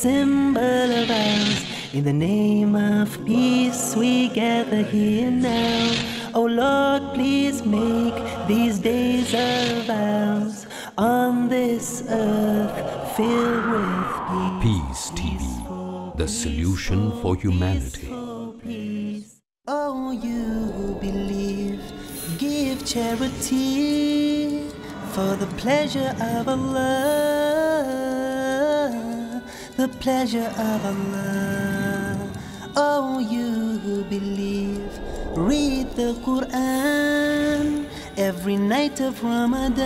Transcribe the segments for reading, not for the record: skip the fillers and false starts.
symbol of ours. In the name of peace we gather here now. Oh Lord, please make these days of ours on this earth filled with peace. Peace TV, the solution for humanity. Peace. Oh, you who believe, give charity for the pleasure of Allah, the pleasure of Allah. Oh, you who believe, read the Quran every night of Ramadan,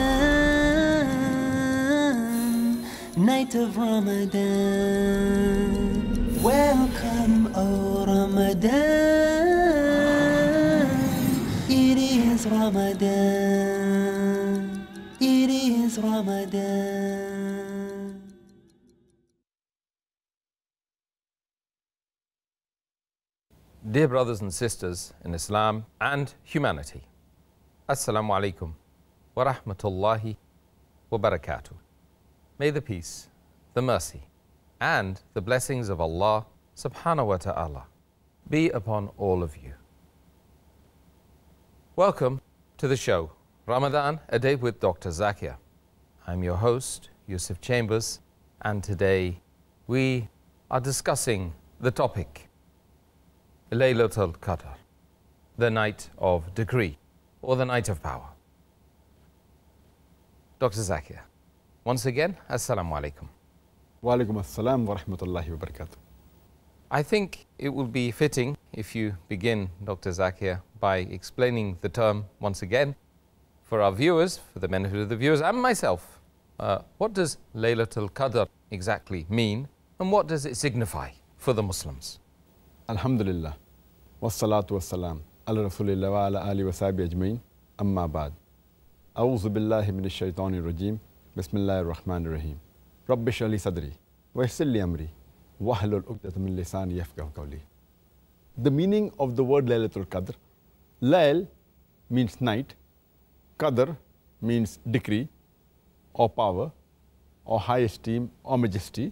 night of Ramadan. Welcome, O Ramadan. It is Ramadan. It is Ramadan. Dear brothers and sisters in Islam and humanity, Assalamu alaikum wa rahmatullahi wa barakatuh. May the peace, the mercy, and the blessings of Allah subhanahu wa ta'ala be upon all of you. Welcome to the show, Ramadan, a day with Dr. Zakir. I'm your host, Yusuf Chambers, and today we are discussing the topic, Lailatul Qadr, the night of decree, or the night of power. Dr. Zakir, once again, Assalamu alaikum. Wa alaikum assalam wa rahmatullahi wa barakatuh. I think it will be fitting if you begin, Dr. Zakir, by explaining the term once again for our viewers, for the benefit of the viewers and myself. What does Lailatul Qadr exactly mean, and what does it signify for the Muslims? Alhamdulillah, wassalatu wassalam, ala rasulillah wa ala alihi wa sahbihi ajmain, amma ba'd. A'udhu billahi minash shaitanir rajim, bismillahir rahmanir rahim. Rabbi shrah li sadri, wa yassir li amri, wahlul 'uqdatam min lisani yafqahu qawli. The meaning of the word Lailatul Qadr, Lail means night, Qadr means decree or power or high esteem or majesty.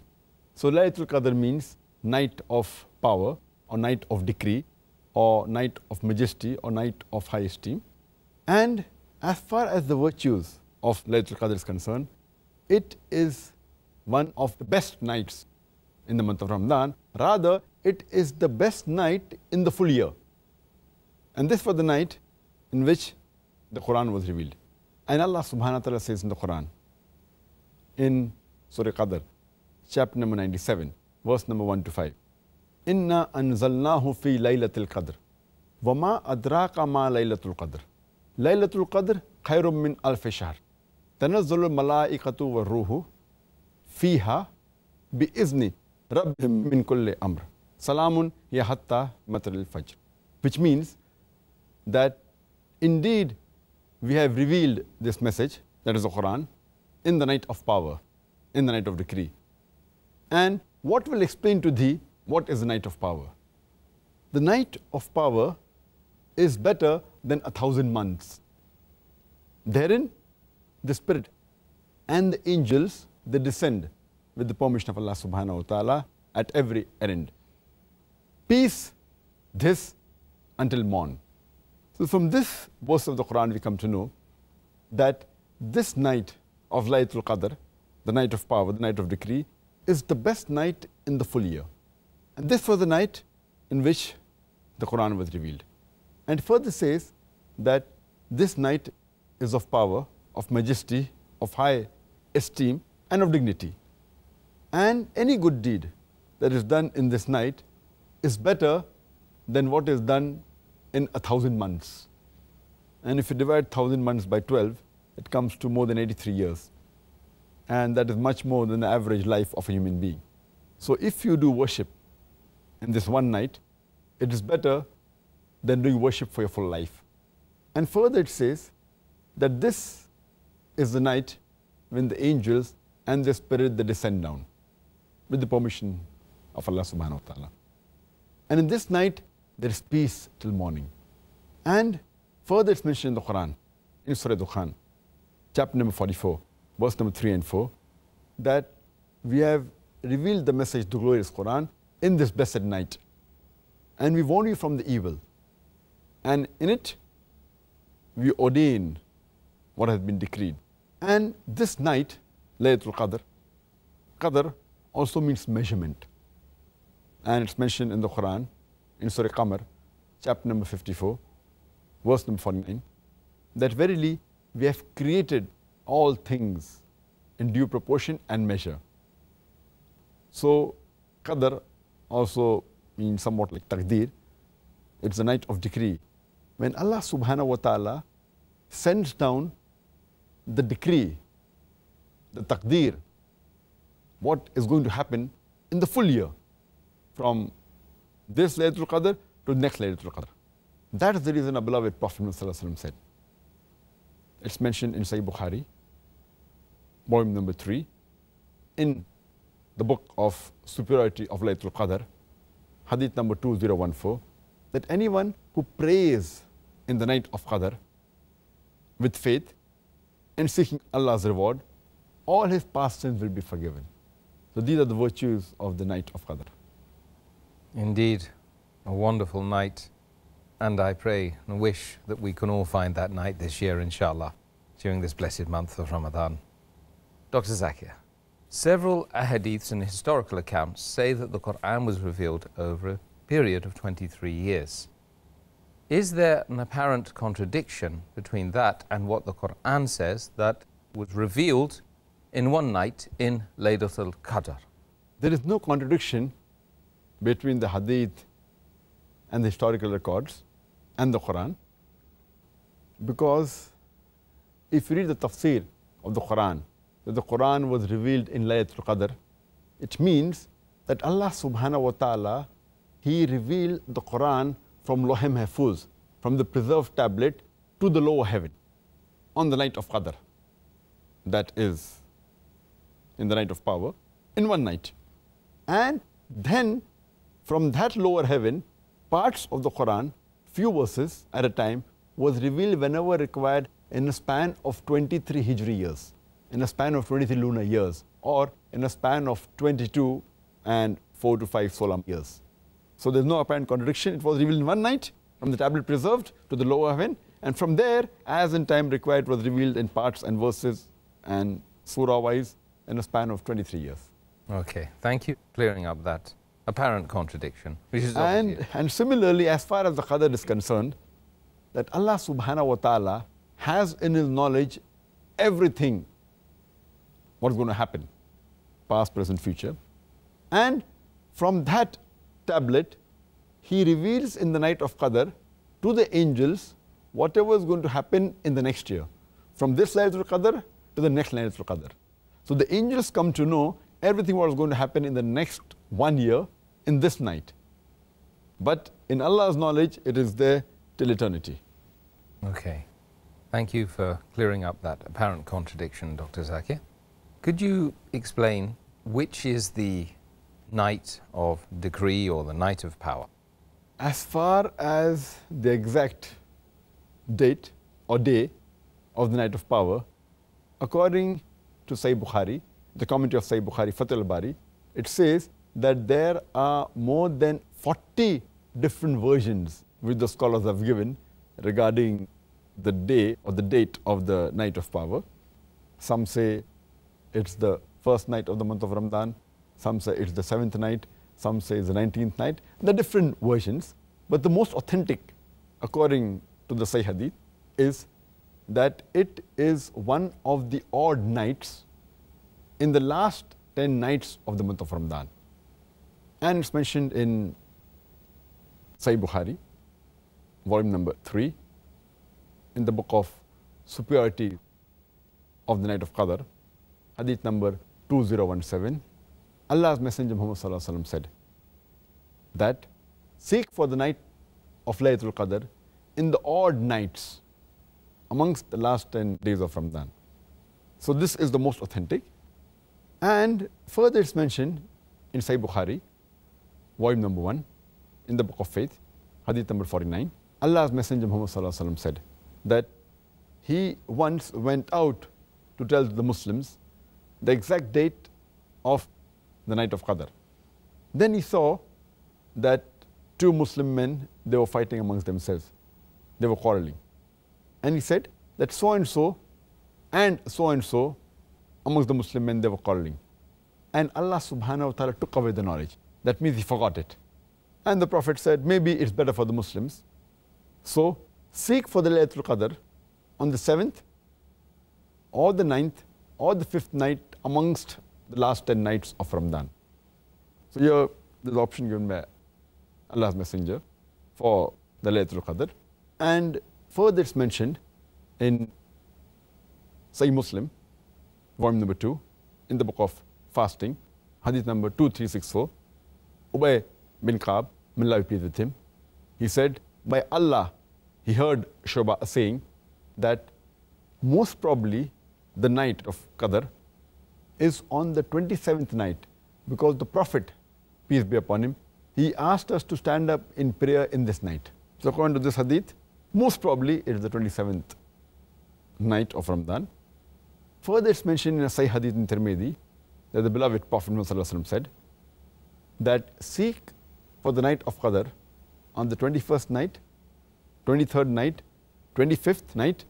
So Lailatul Qadr means night of power or night of decree or night of majesty or night of high esteem. And as far as the virtues of Lailatul Qadr is concerned, it is one of the best nights in the month of Ramadan. Rather, it is the best night in the full year. And this was the night in which the Quran was revealed. And Allah subhanahu wa ta'ala says in the Quran, in Surah Qadr, chapter number 97, verse number 1 to 5. Inna anzalnahu fi Lailatul Qadr. Wama adraka ma Lailatul Qadr. Lailatul Qadr khairum min alfi shahr. Tanazzalul malaikatu wa ruhu fiha bi izni rabbihim min kulli amr. Salamun hiya hatta matla'il fajr. Which means that indeed we have revealed this message, that is the Quran, in the night of power, in the night of decree. And what will explain to thee what is the night of power? The night of power is better than 1,000 months. Therein, the Spirit and the angels, they descend with the permission of Allah subhanahu wa ta'ala at every errand. Peace, this until morn. So from this verse of the Quran we come to know that this night of Lailatul Qadr, the night of power, the night of decree, is the best night in the full year. And this was the night in which the Quran was revealed. And further says that this night is of power, of majesty, of high esteem, and of dignity. And any good deed that is done in this night is better than what is done in 1,000 months. And if you divide 1,000 months by 12, it comes to more than 83 years. And that is much more than the average life of a human being. So if you do worship in this one night, it is better than doing worship for your full life. And further it says that this is the night when the angels and the Spirit, they descend down with the permission of Allah subhanahu wa ta'ala. And in this night, there is peace till morning. And further it's mentioned in the Quran, in Surah Dukhan, chapter number 44, verse number 3 and 4, that we have revealed the message, the glorious Quran, in this blessed night. And we warn you from the evil. And in it, we ordain what has been decreed. And this night, Lailatul Qadr, Qadr also means measurement. And it's mentioned in the Quran, in Surah Qamar, chapter number 54, verse number 49, that verily we have created all things in due proportion and measure. So, Qadr also means somewhat like Taqdeer. It's the night of decree. When Allah subhanahu wa ta'ala sends down the decree, the Taqdeer, what is going to happen in the full year, from this Lailatul Qadr to the next Lailatul Qadr. That is the reason our beloved Prophet ﷺ said. It's mentioned in Sahih Bukhari, volume number 3, in the book of superiority of Lailatul Qadr, hadith number 2014, that anyone who prays in the night of Qadr with faith and seeking Allah's reward, all his past sins will be forgiven. So these are the virtues of the night of Qadr. Indeed, a wonderful night. And I pray and wish that we can all find that night this year, inshallah, during this blessed month of Ramadan. Dr. Zakir, several ahadiths and historical accounts say that the Quran was revealed over a period of 23 years. Is there an apparent contradiction between that and what the Quran says that was revealed in one night in Lailatul Qadr? There is no contradiction between the hadith and the historical records and the Quran, because if you read the tafsir of the Quran, that the Quran was revealed in Lailatul Qadr, it means that Allah subhanahu wa ta'ala, He revealed the Quran from Lawh Mahfuz, from the preserved tablet to the lower heaven on the night of Qadr. That is in the night of power, in one night. And then from that lower heaven, parts of the Quran, few verses at a time, was revealed whenever required in a span of 23 Hijri years, in a span of 23 lunar years, or in a span of 22 and 4 to 5 solar years. So there's no apparent contradiction. It was revealed in one night, from the tablet preserved to the lower heaven, and from there, as in time required, was revealed in parts and verses and surah-wise in a span of 23 years. Okay, thank you for clearing up that apparent contradiction. Which is and similarly, as far as the Qadr is concerned, that Allah subhanahu wa ta'ala has in His knowledge everything what's going to happen, past, present, future. And from that tablet, He reveals in the night of Qadr to the angels whatever is going to happen in the next year, from this Lailatul Qadr to the next Lailatul Qadr. So the angels come to know everything what is going to happen in the next 1 year in this night. But in Allah's knowledge, it is there till eternity. Okay. Thank you for clearing up that apparent contradiction, Dr. Zakir. Could you explain which is the night of decree or the night of power? As far as the exact date or day of the night of power, according to Sahih Bukhari, the commentary of Sahih Bukhari, Fath al-Bari, it says that there are more than 40 different versions which the scholars have given regarding the day or the date of the night of power. Some say it's the first night of the month of Ramadan, some say it's the 7th night, some say it's the 19th night. There are different versions, but the most authentic, according to the Sahih Hadith, is that it is one of the odd nights in the last 10 nights of the month of Ramadan. And it's mentioned in Sahih Bukhari, volume number 3, in the book of superiority of the night of Qadr, hadith number 2017. Allah's Messenger Muhammad Sallallahu Alaihi Wasallam said that seek for the night of Lailatul Qadr in the odd nights amongst the last 10 days of Ramadan. So this is the most authentic. And further it's mentioned in Sahih Bukhari, volume number 1, in the book of faith, hadith number 49. Allah's Messenger Muhammad Sallallahu Alaihi Wasallam said that he once went out to tell the Muslims the exact date of the night of Qadr. Then he saw that two Muslim men, they were fighting amongst themselves. They were quarreling. And he said that so and so amongst the Muslim men, they were quarreling. And Allah subhanahu wa ta'ala took away the knowledge. That means he forgot it. And the Prophet said, maybe it's better for the Muslims. So seek for the Lailatul Qadr on the 7th or the 9th or the 5th night amongst the last 10 nights of Ramadan. So here there's the option given by Allah's Messenger for the Lailatul Qadr. And further it's mentioned in Sahih Muslim, volume number 2, in the book of fasting, hadith number 2364, Ubay bin Ka'b, may Allah be pleased with him, he said, by Allah, he heard Shuba saying that most probably the night of Qadr is on the 27th night, because the Prophet, peace be upon him, he asked us to stand up in prayer in this night. So according to this hadith, most probably it is the 27th night of Ramadan. Further it's mentioned in a Sahih hadith in Tirmidhi that the beloved Prophet Muhammad said that seek for the night of Qadr on the 21st night, 23rd night, 25th night,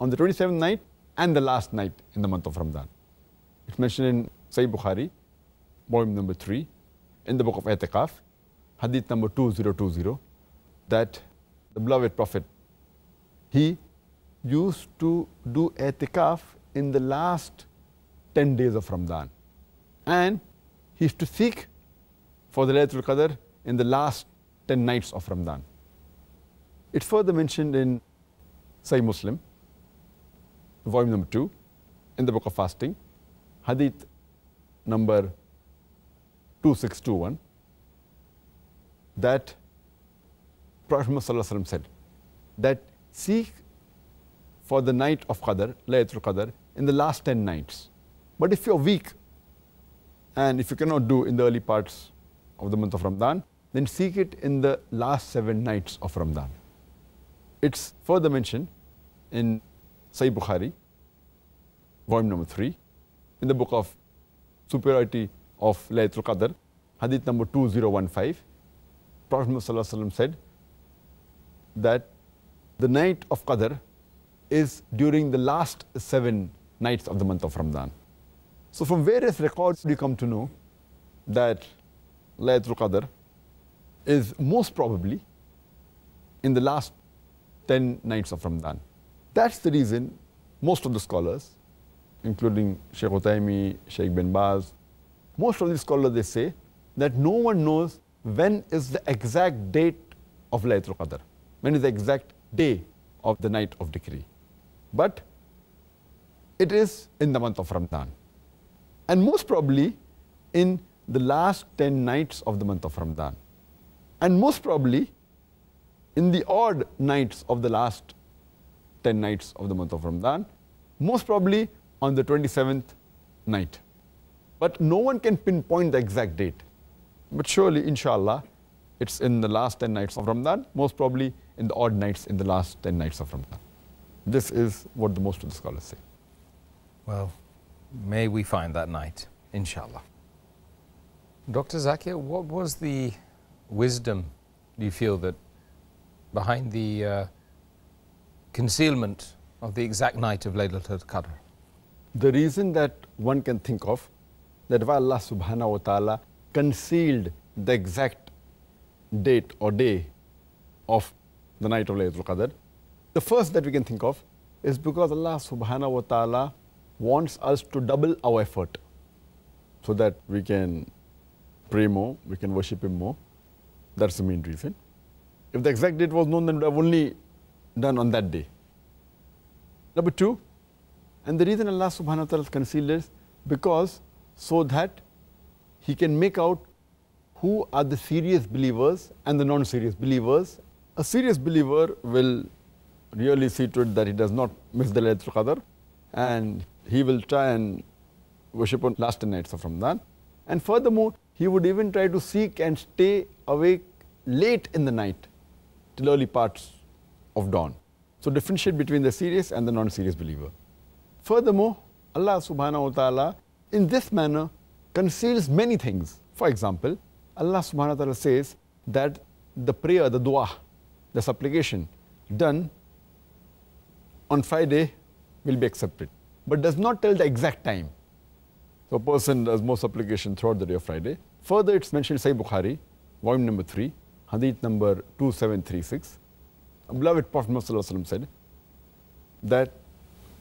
on the 27th night, and the last night in the month of Ramadan. It's mentioned in Sahih Bukhari, volume number 3, in the book of I'tikaf, hadith number 2020, that the beloved Prophet, he used to do I'tikaf in the last 10 days of Ramadan. And he used to seek for the Lailatul Qadr in the last 10 nights of Ramadan. It's further mentioned in Sahih Muslim, volume number 2, in the book of fasting, hadith number 2621, that Prophet Muhammad said that seek for the night of Qadr, Lailatul Qadr, in the last 10 nights. But if you're weak and if you cannot do in the early parts of the month of Ramadan, then seek it in the last 7 nights of Ramadan. It's further mentioned in Sahih Bukhari, volume number 3, in the book of superiority of Lailatul Qadr, hadith number 2015, Prophet Muhammad said that the night of Qadr is during the last 7 nights of the month of Ramadan. So from various records we come to know that Lailatul Qadr is most probably in the last 10 nights of Ramadan. That's the reason most of the scholars, including Sheikh Uthaymeen, Sheikh bin Baz, most of these scholars, they say that no one knows when is the exact date of Lailatul Qadr, when is the exact day of the night of decree. But it is in the month of Ramadan. And most probably in the last 10 nights of the month of Ramadan. And most probably in the odd nights of the last 10 nights of the month of Ramadan. Most probably on the 27th night. But no one can pinpoint the exact date. But surely, inshallah, it's in the last 10 nights of Ramadan, most probably in the odd nights in the last 10 nights of Ramadan. This is what the most of the scholars say. Well, may we find that night, inshallah. Dr. Zakir, what was the wisdom, do you feel, that behind the concealment of the exact night of Lailatul Qadr? The reason that one can think of, that why Allah subhanahu wa ta'ala concealed the exact date or day of the night of Lailatul Qadr, the first that we can think of is because Allah subhanahu wa ta'ala wants us to double our effort so that we can pray more, we can worship Him more. That's the main reason. If the exact date was known, then we would have only done on that day. Number 2, and the reason Allah subhanahu wa ta'ala concealed is because so that He can make out who are the serious believers and the non-serious believers. A serious believer will really see to it that he does not miss the Lailatul Qadr, and he will try and worship on last 10 nights of Ramadan. And furthermore, he would even try to seek and stay awake late in the night till early parts of dawn. So differentiate between the serious and the non-serious believer. Furthermore, Allah subhanahu wa ta'ala in this manner conceals many things. For example, Allah subhanahu wa ta'ala says that the prayer, the dua, the supplication done on Friday will be accepted, but does not tell the exact time. So a person does more supplication throughout the day of Friday. Further, it's mentioned in Sahih Bukhari, volume number 3, hadith number 2736. Beloved Prophet Muhammad said that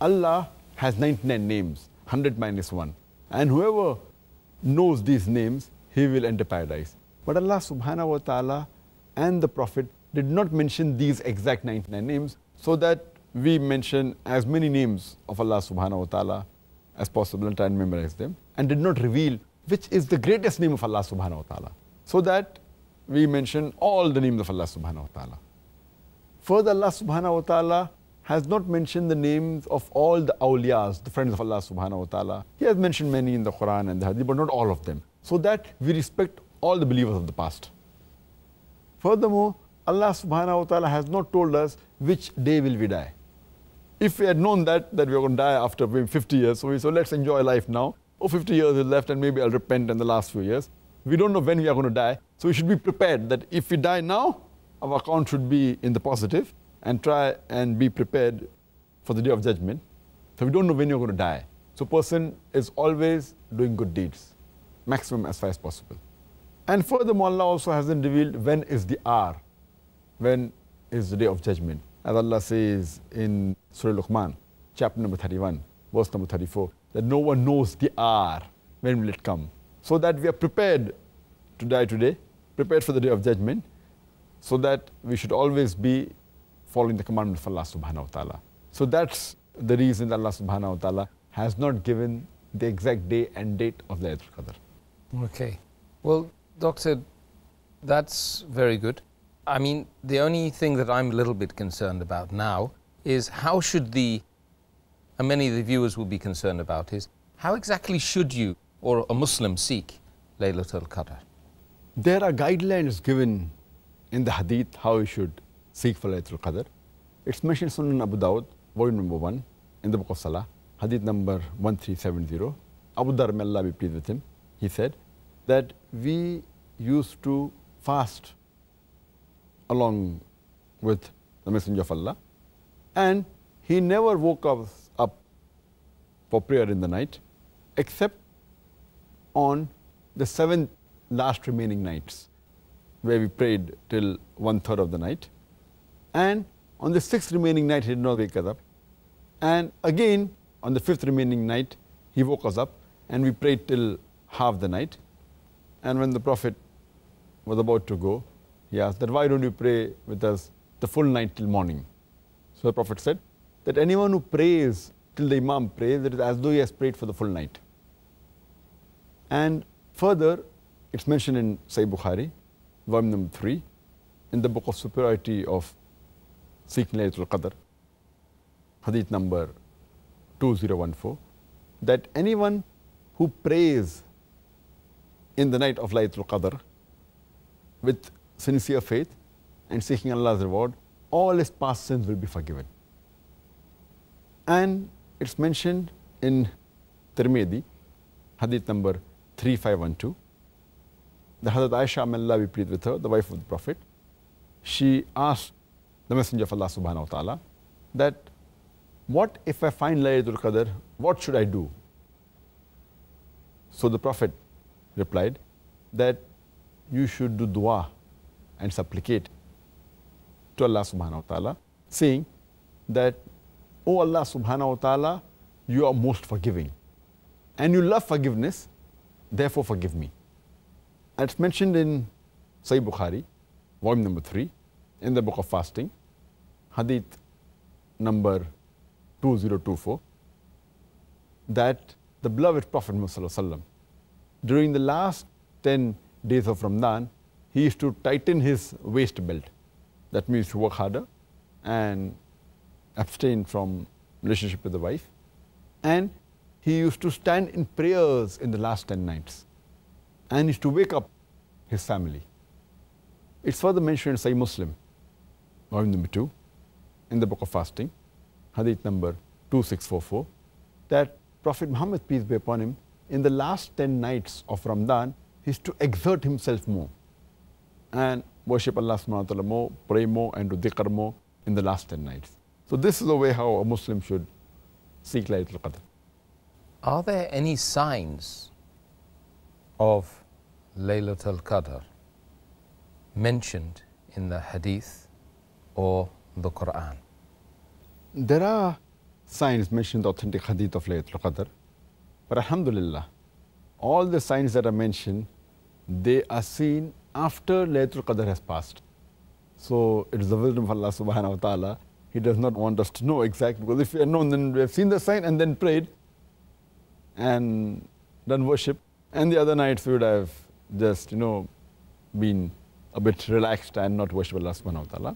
Allah has 99 names, 100 minus 1. And whoever knows these names, he will enter paradise. But Allah subhanahu wa ta'ala and the Prophet did not mention these exact 99 names, so that we mention as many names of Allah subhanahu wa ta'ala as possible and try and memorize them, and did not reveal which is the greatest name of Allah subhanahu wa ta'ala, so that we mention all the names of Allah subhanahu wa ta'ala. Further, Allah subhanahu wa ta'ala has not mentioned the names of all the awliyas, the friends of Allah subhanahu wa ta'ala. He has mentioned many in the Quran and the Hadith, but not all of them, so that we respect all the believers of the past. Furthermore, Allah subhanahu wa ta'ala has not told us which day will we die. If we had known that we are going to die after maybe 50 years, so we said, let's enjoy life now. 50 years is left and maybe I'll repent in the last few years. We don't know when we are going to die, so we should be prepared that if we die now, our account should be in the positive, and try and be prepared for the day of judgment. So we don't know when you're going to die. So person is always doing good deeds, maximum as far as possible. And furthermore, Allah also hasn't revealed when is the hour, when is the day of judgment. As Allah says in Surah Luqman, chapter number 31, verse number 34, that no one knows the hour, when will it come. So that we are prepared to die today, prepared for the day of judgment, so that we should always be following the commandment of Allah subhanahu wa ta'ala. So that's the reason that Allah subhanahu wa ta'ala has not given the exact day and date of Lailatul Qadr. Okay. Well, Doctor, that's very good. I mean, the only thing that I'm a little bit concerned about now is how should and many of the viewers will be concerned about, is how exactly should you or a Muslim seek Lailatul Qadr? There are guidelines given in the hadith how you should seek for Lailatul Qadr. It's mentioned in Sunan Abu Dawud, volume number 1, in the book of Salah, hadith number 1370. Abu Dhar, may Allah be pleased with him, he said that we used to fast along with the Messenger of Allah, and he never woke us up for prayer in the night except on the 7 last remaining nights, where we prayed till 1/3 of the night. And on the 6th remaining night, he did not wake us up. And again, on the 5th remaining night, he woke us up and we prayed till half the night. And when the Prophet was about to go, he asked that, why don't you pray with us the full night till morning? So the Prophet said that anyone who prays till the Imam prays, it is as though he has prayed for the full night. And further, it's mentioned in Sahih Bukhari, volume number 3, in the book of superiority of seeking Lailatul Qadr, hadith number 2014, that anyone who prays in the night of Lailatul Qadr with sincere faith and seeking Allah's reward, all his past sins will be forgiven. And it's mentioned in Tirmidhi, hadith number 3512, the Hazrat Aisha, may Allah be pleased with her, the wife of the Prophet, she asked the Messenger of Allah subhanahu wa ta'ala that, what if I find Lailatul Qadr, what should I do? So the Prophet replied that you should do dua and supplicate to Allah subhanahu wa ta'ala, saying that, O Allah subhanahu wa ta'ala, you are most forgiving and you love forgiveness, therefore forgive me. And it's mentioned in Sahih Bukhari, volume number 3, in the book of fasting, hadith number 2024, that the beloved Prophet Muhammad, during the last 10 days of Ramadan, he used to tighten his waist belt. That means to work harder and abstain from relationship with the wife. And he used to stand in prayers in the last 10 nights and used to wake up his family. It's further mentioned in Sahih Muslim, volume number 2, in the book of fasting, hadith number 2644, that Prophet Muhammad, peace be upon him, in the last 10 nights of Ramadan, he is to exert himself more and worship Allah subhanahu wa ta'ala more, pray more and do dhikr more in the last 10 nights. So this is the way how a Muslim should seek Lailatul Qadr. Are there any signs of Lailatul Qadr mentioned in the Hadith or the Quran? There are signs mentioned in the authentic Hadith of Lailatul Qadr, but alhamdulillah, all the signs that are mentioned, they are seen after Lailatul Qadr has passed. So it is the wisdom of Allah subhanahu wa ta'ala. He does not want us to know exactly, because if we had known, then we have seen the sign and then prayed and done worship, and the other nights we would have just, been a bit relaxed and not worship Allah subhanahu wa ta'ala.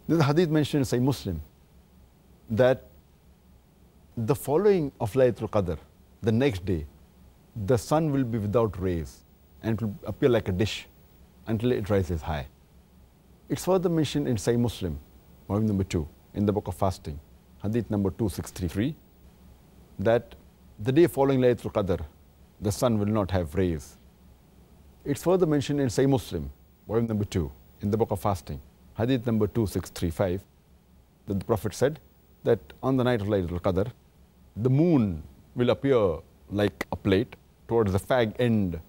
This hadith mentioned in Sahih Muslim that the following of Lailatul Qadr, the next day, the sun will be without rays and it will appear like a dish until it rises high. It's further mentioned in Sahih Muslim, volume number 2, in the book of fasting, hadith number 2633, that the day following Lailatul Qadr, the sun will not have rays. It's further mentioned in Sahih Muslim, volume number 2, in the book of fasting, hadith number 2635, that the Prophet said that on the night of Lailatul Qadr, the moon will appear like a plate towards the fag end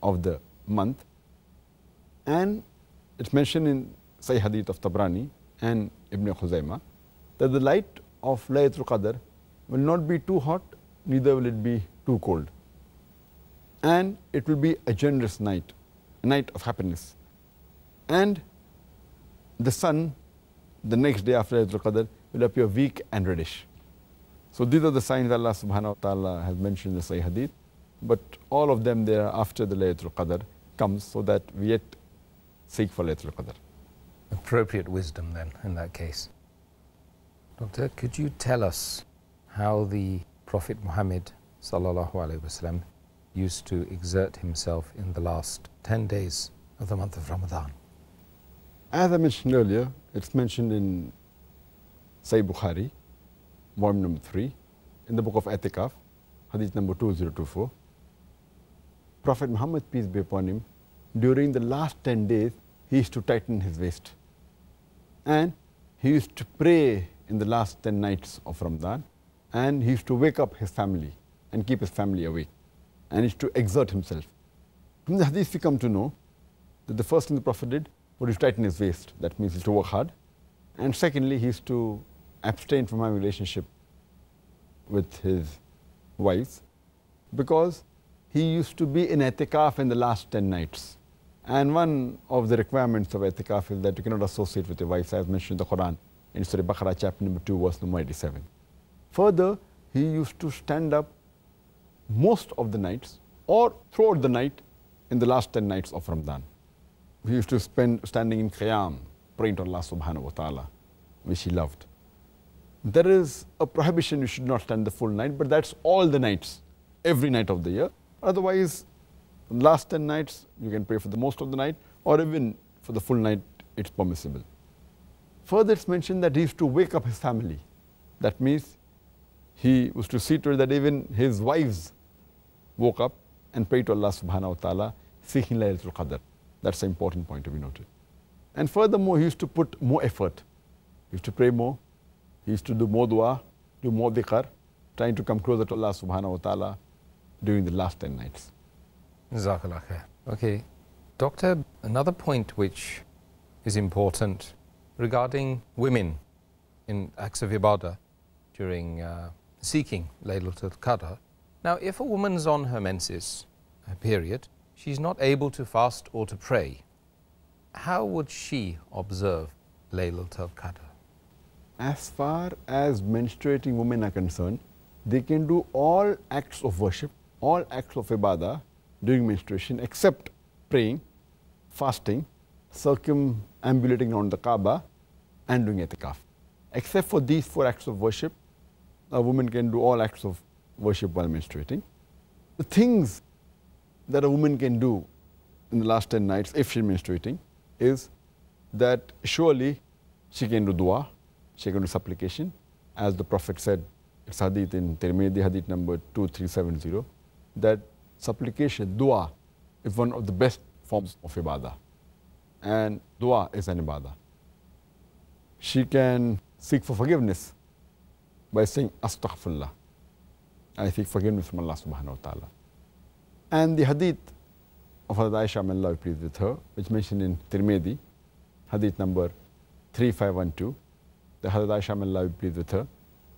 of the month. And it's mentioned in Sahih Hadith of Tabrani and Ibn Khuzaymah that the light of Lailatul Qadr will not be too hot, neither will it be too cold. And it will be a generous night, a night of happiness. And the sun, the next day after Lailatul Qadr, will appear weak and reddish. So these are the signs Allah subhanahu wa ta'ala has mentioned in the Sahih Hadith, but all of them there after the Lailatul Qadr comes, so that we yet seek for Lailatul Qadr. Appropriate wisdom then in that case. Doctor, could you tell us how the Prophet Muhammad sallallahu alaihi wasallam used to exert himself in the last 10 days of the month of Ramadan? As I mentioned earlier, it's mentioned in Sahih Bukhari, volume number 3, in the book of Atikaf, hadith number 2024. Prophet Muhammad, peace be upon him, during the last 10 days, he used to tighten his waist. And he used to pray in the last 10 nights of Ramadan, and he used to wake up his family and keep his family awake. And he used to exert himself. From the hadith we come to know that the first thing the Prophet did was to tighten his waist. That means he used to work hard. And secondly, he used to abstain from having a relationship with his wives, because he used to be in I'tikaf in the last 10 nights. And one of the requirements of I'tikaf is that you cannot associate with your wives, as mentioned in the Quran in Surah Baqarah chapter number 2 verse number 87. Further, he used to stand up most of the nights or throughout the night in the last 10 nights of Ramadan. He used to spend standing in Qiyam, praying to Allah subhanahu wa ta'ala, which he loved. There is a prohibition you should not stand the full night, but that's all the nights, every night of the year. Otherwise, last 10 nights, you can pray for the most of the night, or even for the full night, it's permissible. Further, it's mentioned that he used to wake up his family. That means he was to see to it that even his wives woke up and prayed to Allah subhanahu wa ta'ala, seeking Lailatul Qadr. That's an important point to be noted. And furthermore, he used to put more effort. He used to pray more. He used to do more dua, do more dhikr, trying to come closer to Allah subhanahu wa ta'ala during the last 10 nights. Jazakallah khair. Okay. Doctor, another point which is important regarding women in acts of ibadah during seeking Lailatul Qadr. Now, if a woman's on her menses, her period, she's not able to fast or to pray, how would she observe Lailatul Qadr? As far as menstruating women are concerned, they can do all acts of worship, all acts of ibadah during menstruation except praying, fasting, circumambulating around the Kaaba, and doing I'tikaf. Except for these 4 acts of worship, a woman can do all acts of worship while menstruating. The things that a woman can do in the last 10 nights if she's menstruating is that surely she can do dua, she can do supplication, as the Prophet said, it's hadith in Tirmidhi, hadith number 2370, that supplication, dua, is one of the best forms of ibadah. And dua is an ibadah. She can seek for forgiveness by saying astaghfirullah. I seek forgiveness from Allah subhanahu wa ta'ala. And the hadith of Hazrat Aisha, may Allah be pleased with her, which mentioned in Tirmidhi, hadith number 3512, the Hazrat Aisha, may Allah be pleased with her,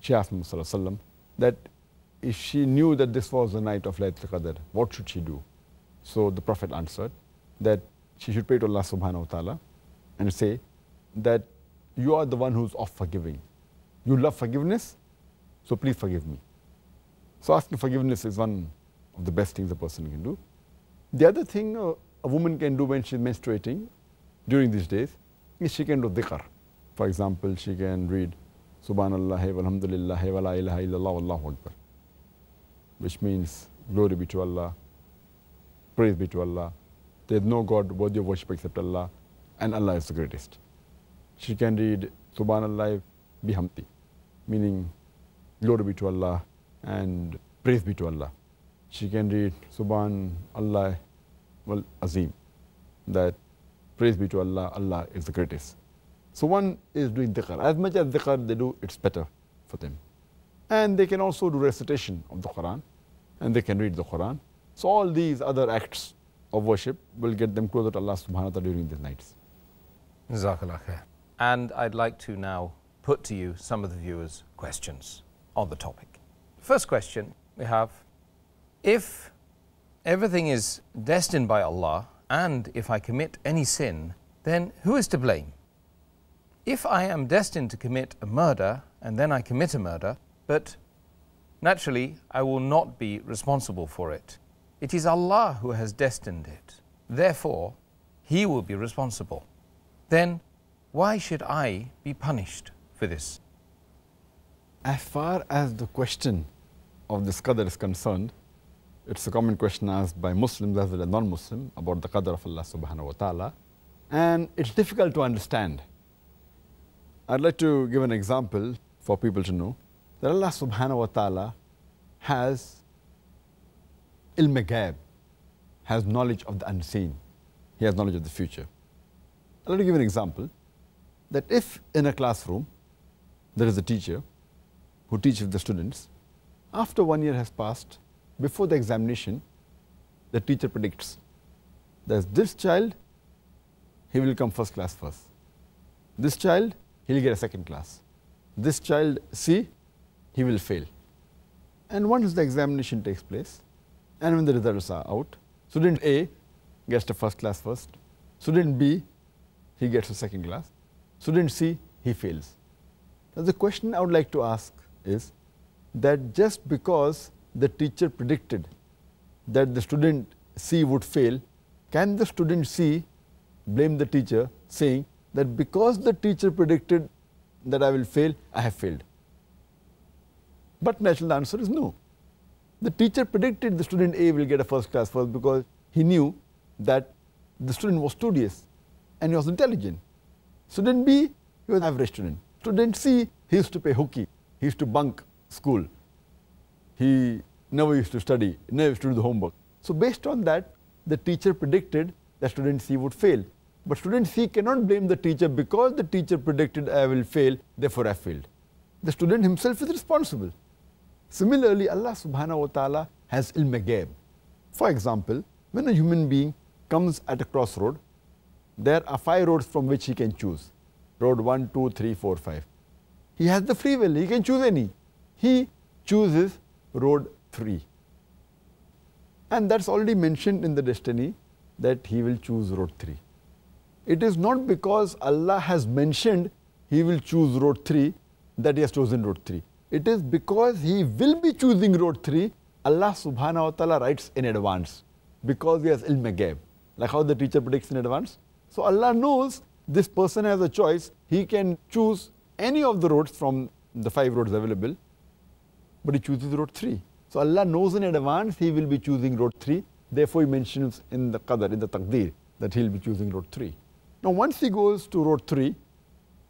she asked Muhammad sallallahu alaihi wasallam that if she knew that this was the night of Lailatul Qadr, what should she do? So the Prophet answered that she should pray to Allah subhanahu wa ta'ala and say that you are the one who's of forgiving. You love forgiveness, so please forgive me. So asking forgiveness is one of the best things a person can do. The other thing a woman can do when she's menstruating during these days is she can do dhikr. For example, she can read Subhanallah walhamdulillah wa la ilaha illallah wallahu akbar, which means glory be to Allah, praise be to Allah, there is no God worthy of worship except Allah, and Allah is the greatest. She can read Subhanallah bihamdi, meaning glory be to Allah and praise be to Allah. She can read Subhan Allah wal Azim, that praise be to Allah, Allah is the greatest. So one is doing dhikr. As much as dhikr they do, it's better for them. And they can also do recitation of the Quran, and they can read the Quran. So all these other acts of worship will get them closer to Allah subhanahu wa ta'ala during these nights. Jazakallah khair. And I'd like to now put to you some of the viewers' questions on the topic. First question we have, if everything is destined by Allah and if I commit any sin, then who is to blame? If I am destined to commit a murder and then I commit a murder, but naturally I will not be responsible for it. It is Allah who has destined it. Therefore, He will be responsible. Then why should I be punished for this? As far as the question of this qadr is concerned, it's a common question asked by Muslims as well as non-Muslims about the qadr of Allah subhanahu wa ta'ala, and it's difficult to understand. I'd like to give an example for people to know that Allah subhanahu wa ta'ala has ilm-e-ghaib, has knowledge of the unseen. He has knowledge of the future. I'd like to give an example that if in a classroom there is a teacher who teaches the students, after 1 year has passed, before the examination, the teacher predicts that this child, he will come first class first. This child, he'll get a second class. This child C, he will fail. And once the examination takes place, and when the results are out, student A gets the first class first, student B, he gets a second class, student C, he fails. Now the question I would like to ask is that just because the teacher predicted that the student C would fail, can the student C blame the teacher saying that because the teacher predicted that I will fail, I have failed? But natural answer is no. The teacher predicted the student A will get a first class first because he knew that the student was studious and he was intelligent. Student B, he was an average student. Student C, he used to play hooky, he used to bunk school. He never used to study, never used to do the homework. So based on that, the teacher predicted that student C would fail. But student C cannot blame the teacher because the teacher predicted I will fail, therefore I failed. The student himself is responsible. Similarly, Allah subhanahu wa ta'ala has ilm-e-ghaib. For example, when a human being comes at a crossroad, there are 5 roads from which he can choose. Road 1, 2, 3, 4, 5. He has the free will, he can choose any. He chooses road 3. And that's already mentioned in the destiny that he will choose road 3. It is not because Allah has mentioned he will choose road 3 that he has chosen road 3. It is because he will be choosing road 3, Allah subhanahu wa ta'ala writes in advance because he has ilm-e-ghaib, like how the teacher predicts in advance. So Allah knows this person has a choice. He can choose any of the roads from the 5 roads available, but he chooses road 3. So Allah knows in advance he will be choosing road 3. Therefore, he mentions in the qadr, in the taqdeer, that he will be choosing road 3. Now, once he goes to road 3,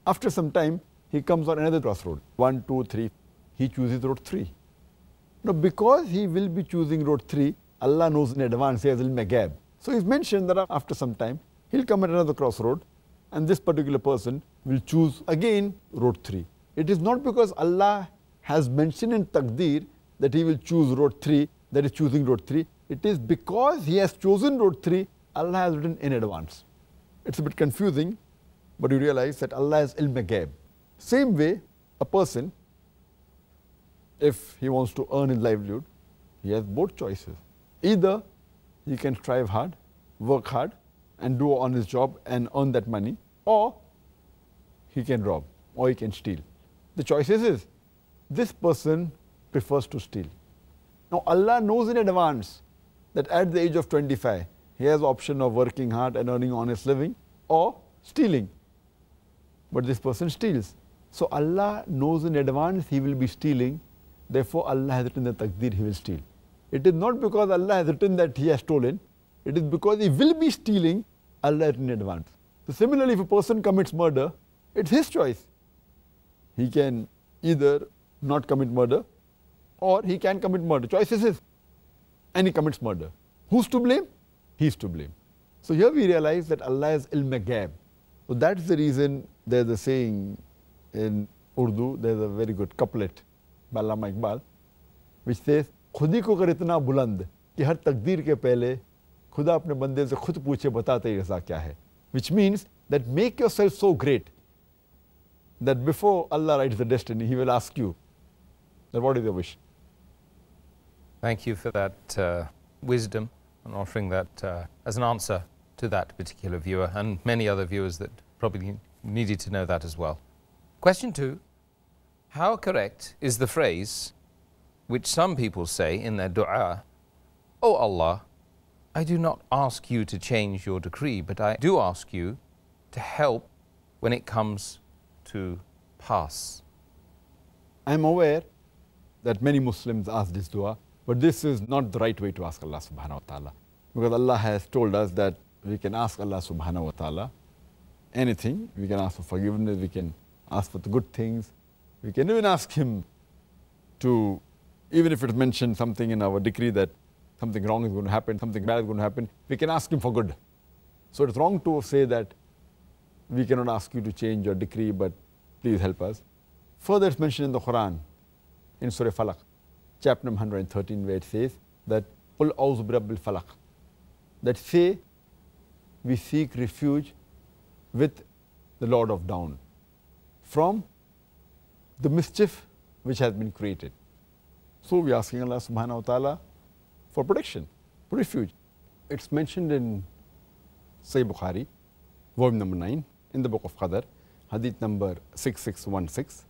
after some time, he comes on another crossroad, 1, 2, 3. He chooses road 3. No, because he will be choosing road 3, Allah knows in advance, he has ilm ghaib. So he's mentioned that after some time, he'll come at another crossroad and this particular person will choose again road 3. It is not because Allah has mentioned in Taqdeer that he will choose road 3, that is choosing road 3. It is because he has chosen road 3, Allah has written in advance. It's a bit confusing, but you realize that Allah has ilm ghaib. Same way, a person, if he wants to earn his livelihood, he has both choices. Either he can strive hard, work hard, and do on his job and earn that money, or he can rob, or he can steal. The choice is this person prefers to steal. Now Allah knows in advance that at the age of 25, he has the option of working hard and earning honest living, or stealing. But this person steals. So Allah knows in advance he will be stealing, therefore Allah has written the Taqdeer he will steal. It is not because Allah has written that he has stolen, it is because he will be stealing, Allah has written in advance. So similarly, if a person commits murder, it's his choice. He can either not commit murder, or he can commit murder. Choice is his. And he commits murder. Who's to blame? He's to blame. So here we realize that Allah has ilm ghaib. So that's the reason there's a saying in Urdu, there's a very good couplet by Allama Iqbal, which says, खुद ही को कर इतना बुलंद कि हर तकदीर के पहले खुदा अपने बंदे से खुद पूछे बता तेरी रज़ा क्या है. Which means that make yourself so great that before Allah writes the destiny, He will ask you that what is your wish. Thank you for that wisdom and offering that as an answer to that particular viewer and many other viewers that probably needed to know that as well. Question 2. How correct is the phrase which some people say in their dua, "O Allah, I do not ask you to change your decree, but I do ask you to help when it comes to pass"? I'm aware that many Muslims ask this dua, but this is not the right way to ask Allah subhanahu wa ta'ala. Because Allah has told us that we can ask Allah subhanahu wa ta'ala anything. We can ask for forgiveness, we can ask for the good things. We can even ask Him to, even if it's mentioned something in our decree that something wrong is going to happen, something bad is going to happen, we can ask Him for good. So it's wrong to say that we cannot ask you to change your decree, but please help us. Further, it's mentioned in the Quran, in Surah Falaq, chapter number 113, where it says that, "Qul a'udhu birabbil falaq," that say, we seek refuge with the Lord of Dawn from the mischief which has been created. So we are asking Allah subhanahu wa ta'ala for protection, for refuge. It's mentioned in Sahih Bukhari, volume number 9, in the book of Qadr, hadith number 6616,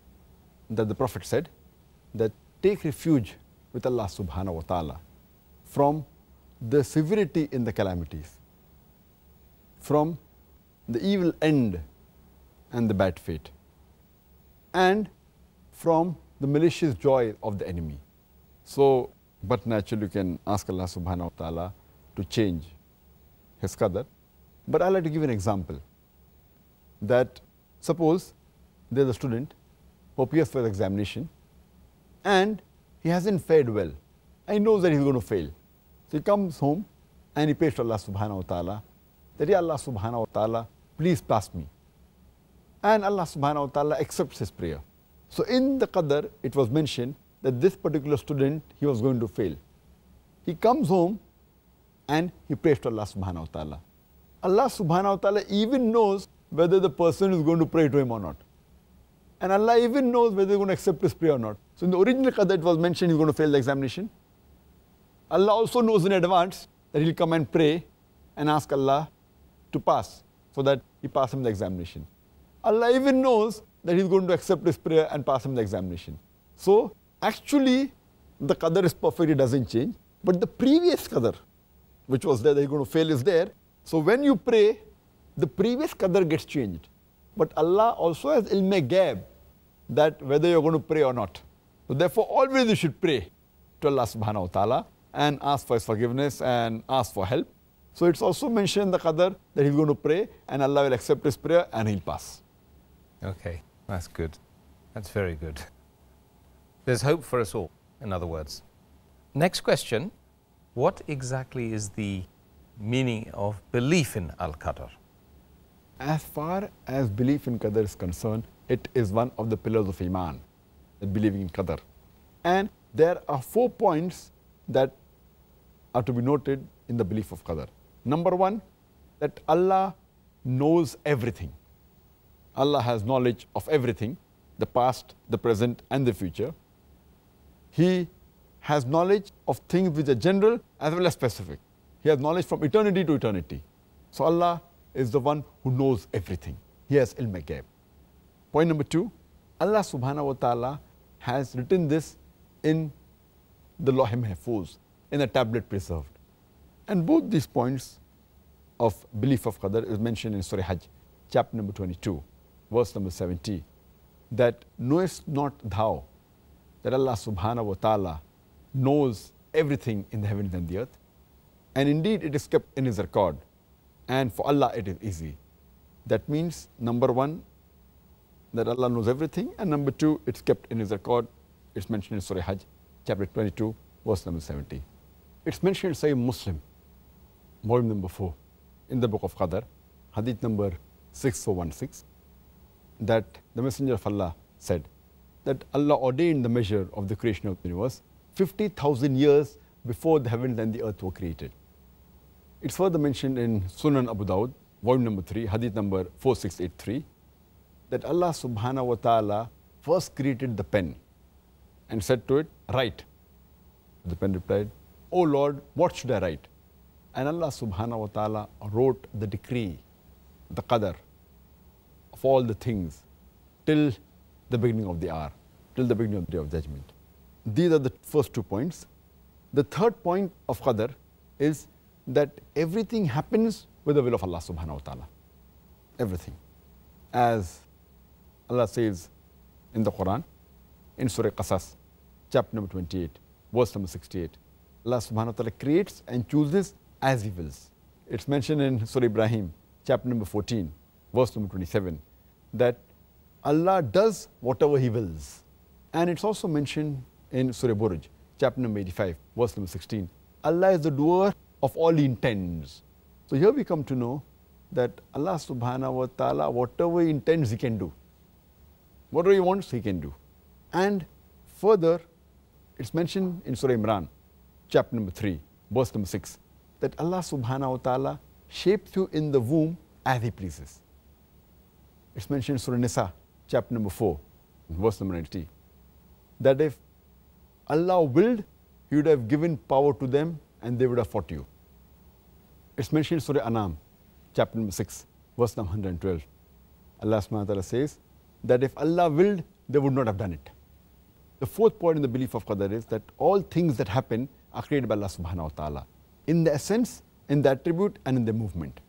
that the Prophet said that take refuge with Allah subhanahu wa ta'ala from the severity in the calamities, from the evil end and the bad fate, and from the malicious joy of the enemy. So, but naturally you can ask Allah subhanahu wa ta'ala to change His qadr. But I'd like to give an example, that suppose there's a student who appears for the examination and he hasn't fared well, and he knows that he's going to fail. So he comes home and he prays to Allah subhanahu wa ta'ala that, "Ya Allah subhanahu wa ta'ala, please pass me." And Allah subhanahu wa ta'ala accepts his prayer. So in the qadr, it was mentioned that this particular student, he was going to fail. He comes home and he prays to Allah subhanahu wa ta'ala. Allah subhanahu wa ta'ala even knows whether the person is going to pray to him or not. And Allah even knows whether he's going to accept his prayer or not. So in the original qadr, it was mentioned he's going to fail the examination. Allah also knows in advance that he'll come and pray and ask Allah to pass, so that he pass him the examination. Allah even knows that he's going to accept his prayer and pass him the examination. So actually the qadr is perfect, it doesn't change, but the previous qadr, which was there that he's going to fail, is there. So when you pray, the previous qadr gets changed. But Allah also has ilm ghaib, that whether you're going to pray or not. So therefore always you should pray to Allah subhanahu wa ta'ala and ask for His forgiveness and ask for help. So it's also mentioned in the qadr that he's going to pray and Allah will accept his prayer and he'll pass. Okay, that's good. That's very good. There's hope for us all, in other words. Next question, what exactly is the meaning of belief in Al-Qadr? As far as belief in Qadr is concerned, it is one of the pillars of Iman, believing in Qadr. And there are 4 points that are to be noted in the belief of Qadr. Number 1, that Allah knows everything. Allah has knowledge of everything, the past, the present and the future. He has knowledge of things which are general as well as specific. He has knowledge from eternity to eternity. So Allah is the one who knows everything. He has ilm al-ghaib. Point number 2, Allah subhanahu wa ta'ala has written this in the Lawh Mahfuz, in a tablet preserved. And both these points of belief of Qadr is mentioned in Surah Hajj, chapter number 22, verse number 70, that knowest not thou that Allah subhanahu wa ta'ala knows everything in the heavens and the earth, and indeed it is kept in His record, and for Allah it is easy. That means, number 1, that Allah knows everything, and number 2, it's kept in His record. It's mentioned in Surah Hajj, chapter 22, verse number 70. It's mentioned in Sahih Muslim, volume number 4, in the book of Qadr, hadith number 6416, that the Messenger of Allah said that Allah ordained the measure of the creation of the universe 50,000 years before the heavens and the earth were created. It's further mentioned in Sunan Abu Dawud, volume number 3, hadith number 4683, that Allah subhanahu wa ta'ala first created the pen and said to it, write. The pen replied, O Lord, what should I write? And Allah subhanahu wa ta'ala wrote the decree, the qadr of all the things till the beginning of the hour, till the beginning of the day of judgment. These are the first 2 points. The third point of qadr is that everything happens with the will of Allah subhanahu wa ta'ala. Everything. As Allah says in the Quran, in Surah Qasas, chapter number 28, verse number 68, Allah subhanahu wa ta'ala creates and chooses as He wills. It's mentioned in Surah Ibrahim, chapter number 14, verse number 27, that Allah does whatever He wills. And it's also mentioned in Surah Buruj, chapter number 85, verse number 16, Allah is the doer of all He intends. So here we come to know that Allah subhanahu wa ta'ala, whatever He intends, He can do. Whatever He wants, He can do. And further, it's mentioned in Surah Imran, chapter number 3, verse number 6, that Allah subhanahu wa ta'ala shapes you in the womb as He pleases. It's mentioned in Surah Nisa, chapter number 4, verse number 90, that if Allah willed, He would have given power to them and they would have fought you. It's mentioned in Surah Anam, chapter number 6, verse number 112. Allah subhanahu wa ta'ala says that if Allah willed, they would not have done it. The fourth point in the belief of Qadr is that all things that happen are created by Allah subhanahu wa ta'ala, in the essence, in the attribute and in the movement.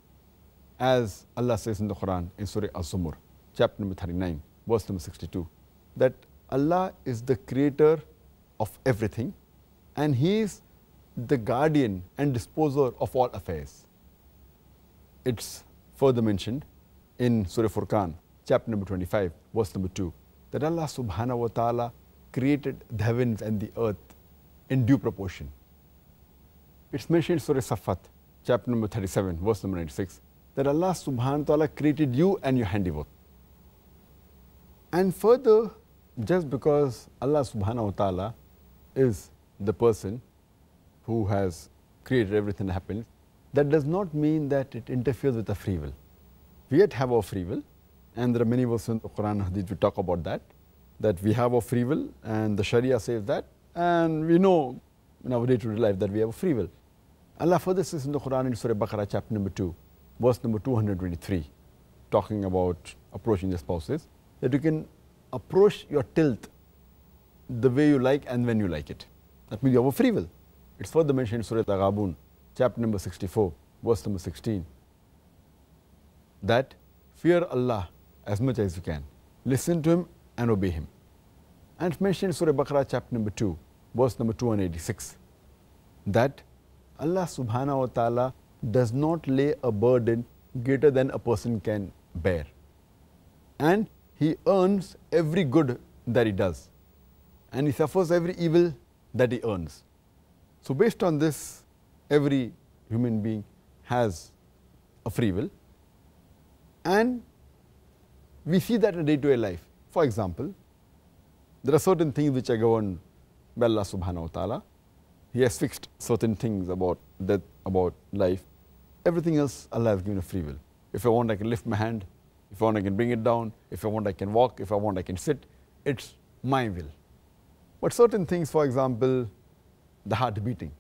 As Allah says in the Quran, in Surah Az-Zumur, chapter number 39, verse number 62, that Allah is the creator of everything and He is the guardian and disposer of all affairs. It's further mentioned in Surah Furqan, chapter number 25, verse number 2, that Allah subhanahu wa ta'ala created the heavens and the earth in due proportion. It's mentioned in Surah Safat, chapter number 37, verse number 96, that Allah subhanahu wa ta'ala created you and your handiwork. And further, just because Allah subhanahu wa ta'ala is the person who has created everything that happens, that does not mean that it interferes with the free will. We yet have our free will, and there are many verses in the Quran and Hadith which talk about that we have a free will, and the Sharia says that, and we know in our day-to-day life that we have a free will. Allah further says in the Quran in Surah Baqarah, chapter number 2, verse number 223, talking about approaching the spouses, that you can approach your tilth the way you like and when you like it. That means you have a free will. It's further mentioned in Surah Al-Ghabun, chapter number 64, verse number 16, that fear Allah as much as you can, listen to Him and obey Him. And it's mentioned in Surah Baqarah, chapter number 2, verse number 286, that Allah subhanahu wa ta'ala does not lay a burden greater than a person can bear. And He earns every good that he does, and he suffers every evil that he earns. So based on this, every human being has a free will, and we see that in day-to-day life. For example, there are certain things which are governed by Allah subhanahu wa ta'ala. He has fixed certain things about death, about life. Everything else Allah has given a free will. If I want, I can lift my hand. If I want, I can bring it down. If I want, I can walk. If I want, I can sit. It's my will. But certain things, for example, the heart beating,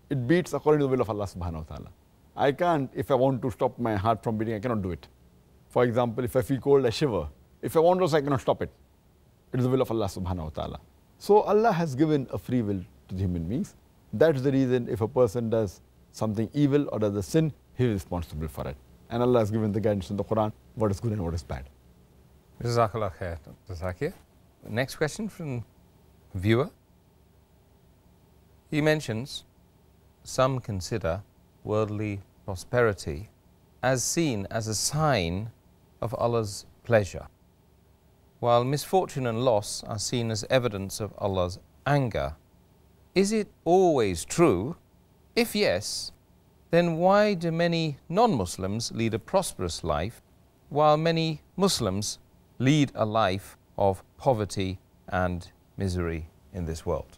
it beats according to the will of Allah subhanahu wa ta'ala. I can't, if I want to stop my heart from beating, I cannot do it. For example, if I feel cold, I shiver. If I want also, I cannot stop it. It is the will of Allah subhanahu wa ta'ala. So Allah has given a free will to the human beings. That's the reason if a person does something evil or does a sin, he is responsible for it. And Allah has given the guidance in the Quran, what is good and what is bad. Jazakallah khair, Dr. Zakir. Next question from viewer. He mentions some consider worldly prosperity as seen as a sign of Allah's pleasure, while misfortune and loss are seen as evidence of Allah's anger. Is it always true? If yes, then why do many non-Muslims lead a prosperous life while many Muslims lead a life of poverty and misery in this world?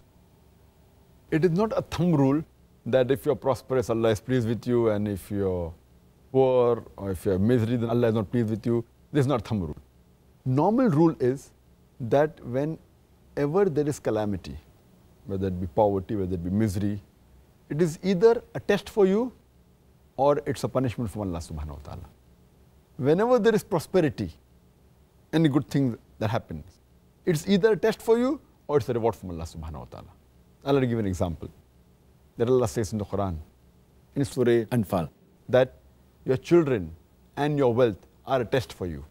It is not a thumb rule that if you're prosperous, Allah is pleased with you, and if you're poor or if you're misery, then Allah is not pleased with you. This is not thumb rule. Normal rule is that whenever there is calamity, whether it be poverty, whether it be misery, it is either a test for you or it's a punishment from Allah subhanahu wa ta'ala. Whenever there is prosperity, any good thing that happens, it's either a test for you or it's a reward from Allah subhanahu wa ta'ala. I'll give an example that Allah says in the Quran, in Surah Anfal, that your children and your wealth are a test for you.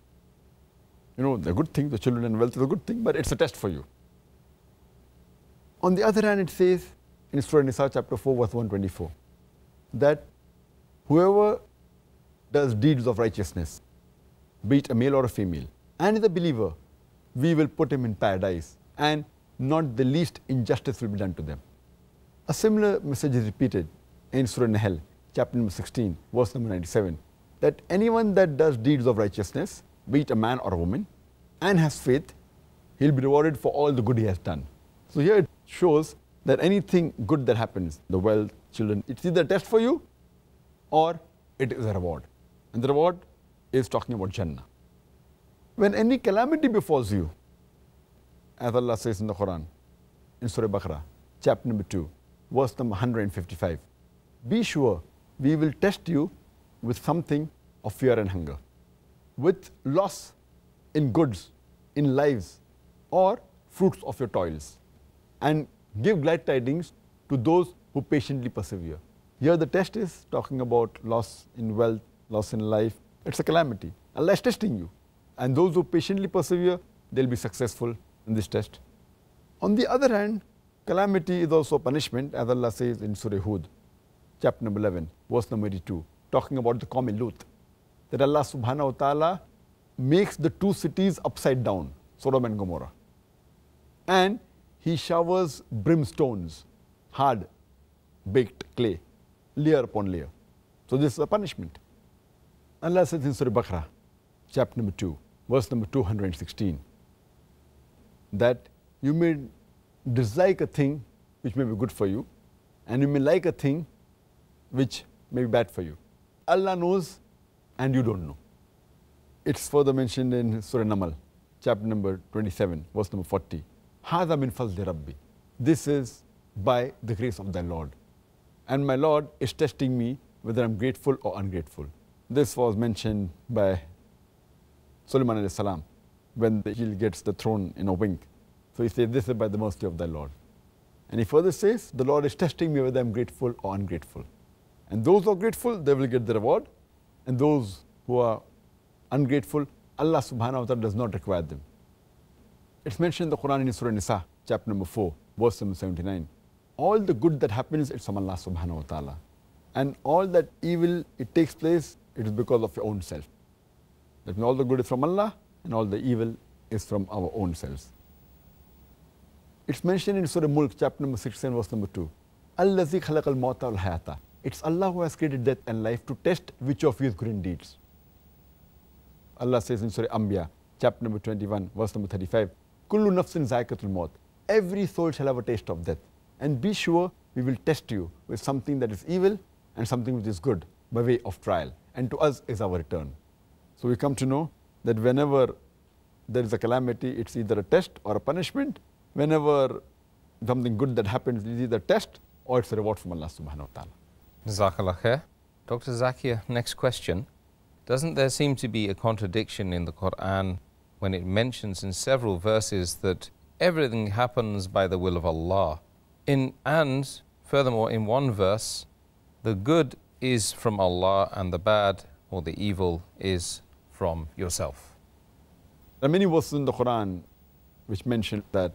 You know, the good thing, the children and wealth is a good thing, but it's a test for you. On the other hand, it says in Surah Nisa chapter 4 verse 124 that whoever does deeds of righteousness, be it a male or a female, and is a believer, we will put him in paradise, and not the least injustice will be done to them. A similar message is repeated in Surah Nahl, chapter number 16, verse number 97, that anyone that does deeds of righteousness, be it a man or a woman, and has faith, he'll be rewarded for all the good he has done. So here it shows that anything good that happens, the wealth, children, it's either a test for you or it is a reward. And the reward is talking about Jannah. When any calamity befalls you, as Allah says in the Quran, in Surah Baqarah, chapter number 2, verse number 155, be sure we will test you with something of fear and hunger, with loss in goods, in lives, or fruits of your toils, and give glad tidings to those who patiently persevere. Here the test is talking about loss in wealth, loss in life. It's a calamity. Allah is testing you. And those who patiently persevere, they'll be successful in this test. On the other hand, calamity is also punishment, as Allah says in Surah Hud, chapter number 11, verse number 82, talking about the Qawm Lut, that Allah subhanahu wa ta'ala makes the two cities upside down, Sodom and Gomorrah. And He showers brimstones, hard baked clay, layer upon layer. So this is a punishment. Allah says in Surah Baqarah, chapter number 2, verse number 216, that you may dislike a thing which may be good for you, and you may like a thing which may be bad for you. Allah knows and you don't know. It's further mentioned in Surah Namal, chapter number 27, verse number 40. Hādhā min fazli Rabbi. This is by the grace of thy Lord. And my Lord is testing me whether I'm grateful or ungrateful. This was mentioned by Sulaiman alayhi salam when he gets the throne in a wink. So he says, this is by the mercy of thy Lord. And he further says, the Lord is testing me whether I'm grateful or ungrateful. And those who are grateful, they will get the reward. And those who are ungrateful, Allah subhanahu wa ta'ala does not require them. It's mentioned in the Quran in Surah Nisa, chapter number 4, verse number 79. All the good that happens, it's from Allah subhanahu wa ta'ala. And all that evil, it takes place, it is because of your own self. That means all the good is from Allah, and all the evil is from our own selves. It's mentioned in Surah Mulk, chapter number 67, verse number 2. Allazi khalaqal mauta wal hayata. It's Allah who has created death and life to test which of you is good in deeds. Allah says in Surah Anbiya, chapter number 21, verse number 35, Kullu nafsin zaikatul maut. Every soul shall have a taste of death. And be sure we will test you with something that is evil and something which is good by way of trial. And to us is our return. So we come to know that whenever there is a calamity, it's either a test or a punishment. Whenever something good that happens, it's either a test or it's a reward from Allah subhanahu wa ta'ala. Jazakallah khair. Dr. Zakir, next question. Doesn't there seem to be a contradiction in the Quran when it mentions in several verses that everything happens by the will of Allah? And furthermore, in one verse, the good is from Allah and the bad or the evil is from yourself. There are many verses in the Quran which mention that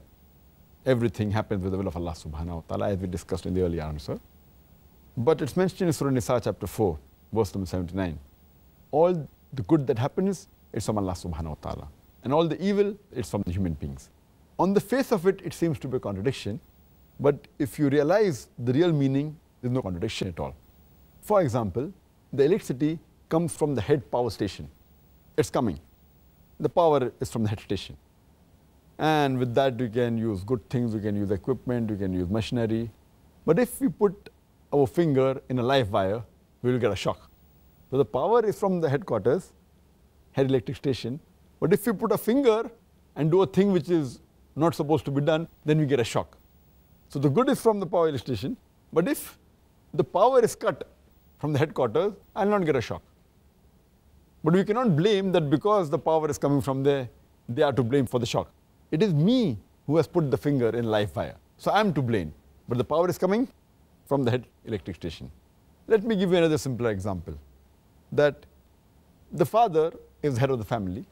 everything happens with the will of Allah subhanahu wa ta'ala, as we discussed in the earlier answer. But it's mentioned in Surah Nisa chapter 4, verse number 79. All the good that happens is from Allah subhanahu wa ta'ala. And all the evil is from the human beings. On the face of it, it seems to be a contradiction. But if you realize the real meaning, there's no contradiction at all. For example, the electricity comes from the head power station. It's coming. The power is from the head station. And with that, you can use good things, you can use equipment, you can use machinery. But if we put our finger in a live wire, we will get a shock. So the power is from the headquarters, head electric station. But if you put a finger and do a thing which is not supposed to be done, then we get a shock. So the good is from the power station. But if the power is cut from the headquarters, I will not get a shock. But we cannot blame that because the power is coming from there, they are to blame for the shock. It is me who has put the finger in live wire. So I am to blame. But the power is coming from the head electric station. Let me give you another simpler example. That the father is head of the family.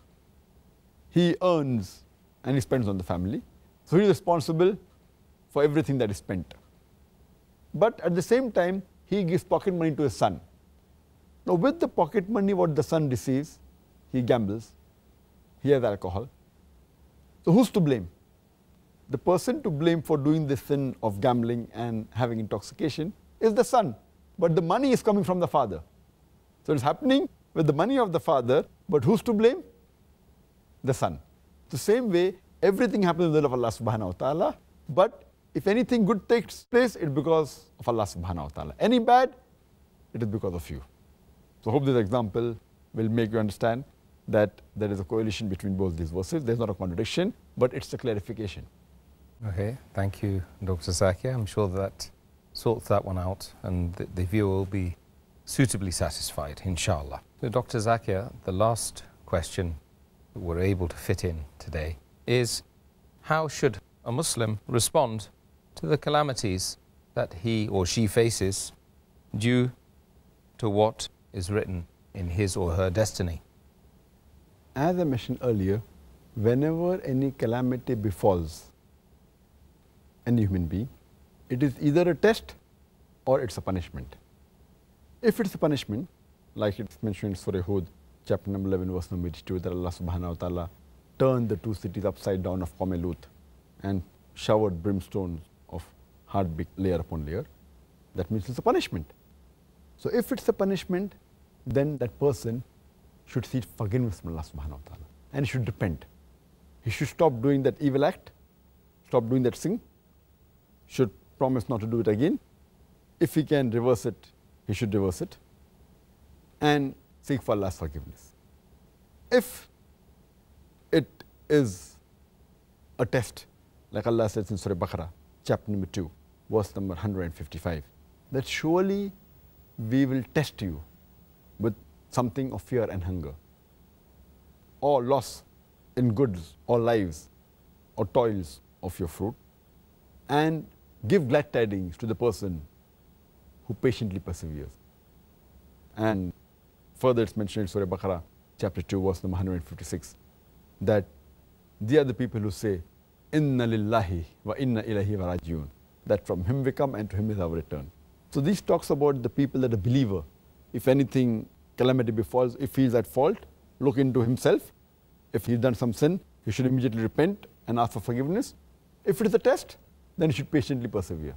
He earns and he spends on the family. So he is responsible for everything that is spent. But at the same time, he gives pocket money to his son. Now with the pocket money what the son receives, he gambles, he has alcohol. So who's to blame? The person to blame for doing this sin of gambling and having intoxication is the son. But the money is coming from the father. So it's happening with the money of the father, but who's to blame? The son. The same way, everything happens with the will of Allah subhanahu wa ta'ala, but if anything good takes place, it's because of Allah subhanahu wa ta'ala. Any bad, it is because of you. So I hope this example will make you understand that there is a correlation between both these verses. There's not a contradiction, but it's a clarification. Okay, thank you, Dr. Zakir. I'm sure that sorts that one out and the viewer will be suitably satisfied, inshallah. So Dr. Zakir, the last question that we're able to fit in today is, how should a Muslim respond to the calamities that he or she faces due to what is written in his or her destiny? As I mentioned earlier, whenever any calamity befalls any human being, it is either a test or it's a punishment. If it's a punishment, like it's mentioned in Surah Hud, chapter number 11, verse number 82, that Allah subhanahu wa ta'ala turned the two cities upside down of Qawm Lut and showered brimstones of heartbeat layer upon layer, that means it's a punishment. So if it's a punishment, then that person should seek forgiveness from Allah subhanahu wa ta'ala and he should repent. He should stop doing that evil act, stop doing that sin, should promise not to do it again. If he can reverse it, he should reverse it and seek for Allah's forgiveness. If it is a test, like Allah says in Surah Baqarah, chapter number 2, verse number 155, that surely we will test you with something of fear and hunger, or loss in goods or lives or toils of your fruit, and give glad tidings to the person who patiently perseveres. And further it's mentioned in Surah Baqarah, chapter 2, verse number 156, that they are the people who say, Inna lillahi wa inna ilahi wa rajiun, that from him we come and to him is our return. So this talks about the people that are believer. If anything calamity befalls, if he is at fault, look into himself. If he's done some sin, he should immediately repent and ask for forgiveness. If it is a test, then he should patiently persevere.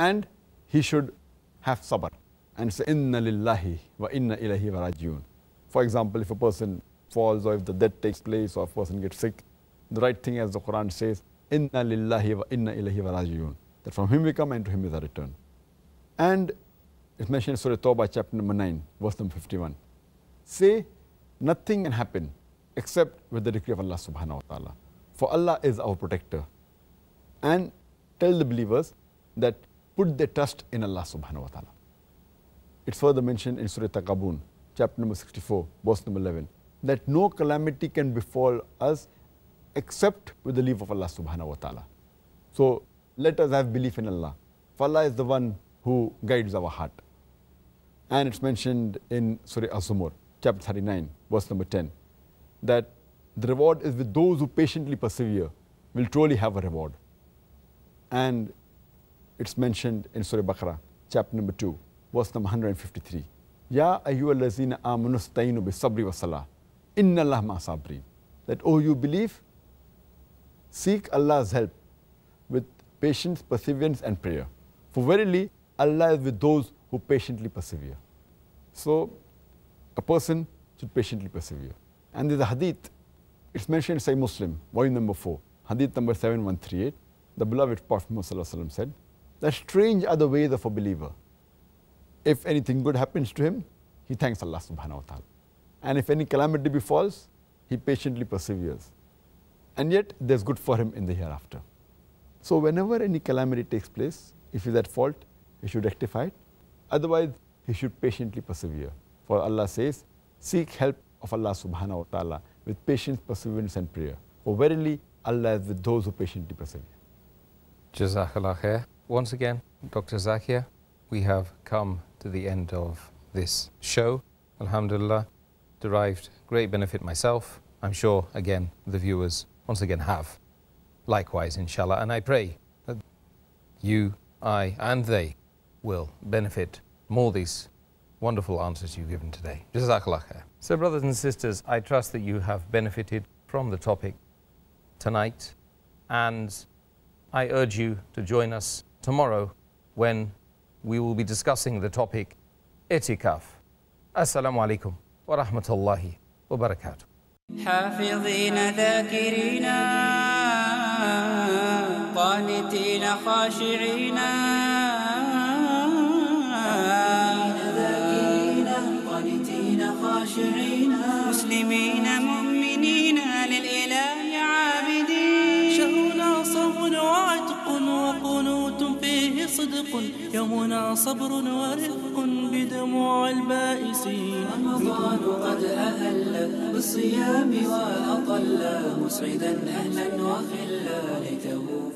And he should have sabr and say, inna lillahi wa inna ilayhi rajiun. For example, if a person falls or if the death takes place or a person gets sick, the right thing, as the Quran says, inna lillahi wa inna ilayhi rajiun, that from him we come and to him is our return. And it's mentioned in Surah Tawbah, chapter number 9, verse number 51. Say, nothing can happen except with the decree of Allah subhanahu wa ta'ala. For Allah is our protector. And tell the believers that put their trust in Allah subhanahu wa ta'ala. It's further mentioned in Surah Taqabun, chapter number 64, verse number 11, that no calamity can befall us except with the leave of Allah subhanahu wa ta'ala. So let us have belief in Allah. For Allah is the one who guides our heart. And it's mentioned in Surah Az-Zumar, chapter 39, verse number 10, that the reward is with those who patiently persevere, will truly have a reward. And it's mentioned in Surah Baqarah, chapter number 2, verse number 153. Ya ayyuhallazina amanu ista'inu bis-sabri was-salah. Inna Allaha ma'a-sabrin. That, oh, you believe, seek Allah's help with patience, perseverance and prayer. For verily, Allah is with those who patiently persevere. So, a person should patiently persevere. And there's a hadith, it's mentioned in Sahih Muslim, volume number 4, hadith number 7138. The beloved Prophet Muhammad said, that strange are the ways of a believer. If anything good happens to him, he thanks Allah subhanahu wa ta'ala. And if any calamity befalls, he patiently perseveres. And yet, there's good for him in the hereafter. So whenever any calamity takes place, if he's at fault, he should rectify it. Otherwise, he should patiently persevere. For Allah says, seek help of Allah subhanahu wa ta'ala with patience, perseverance and prayer. For verily, Allah is with those who patiently persevere. Jazakallah khair. Once again, Dr. Zakir, we have come to the end of this show. Alhamdulillah, derived great benefit myself. I'm sure, again, the viewers once again have. Likewise, inshallah. And I pray that you, I, and they will benefit from all these wonderful answers you've given today. Jazakallah khair. So, brothers and sisters, I trust that you have benefited from the topic tonight. And I urge you to join us tomorrow when we will be discussing the topic itikaf. Assalamu alaikum wa rahmatullahi wa barakatuh. حافظين ذاكرين قانتين خاشعين مسلمين مؤمنين للإله عابدين شهرنا صوم وعتق وقنوت فيه صدق يومنا صبر ورفق بدموع البائسين رمضان قد أهل بالصيام وأطل مسعدا أهلا وخلا ليته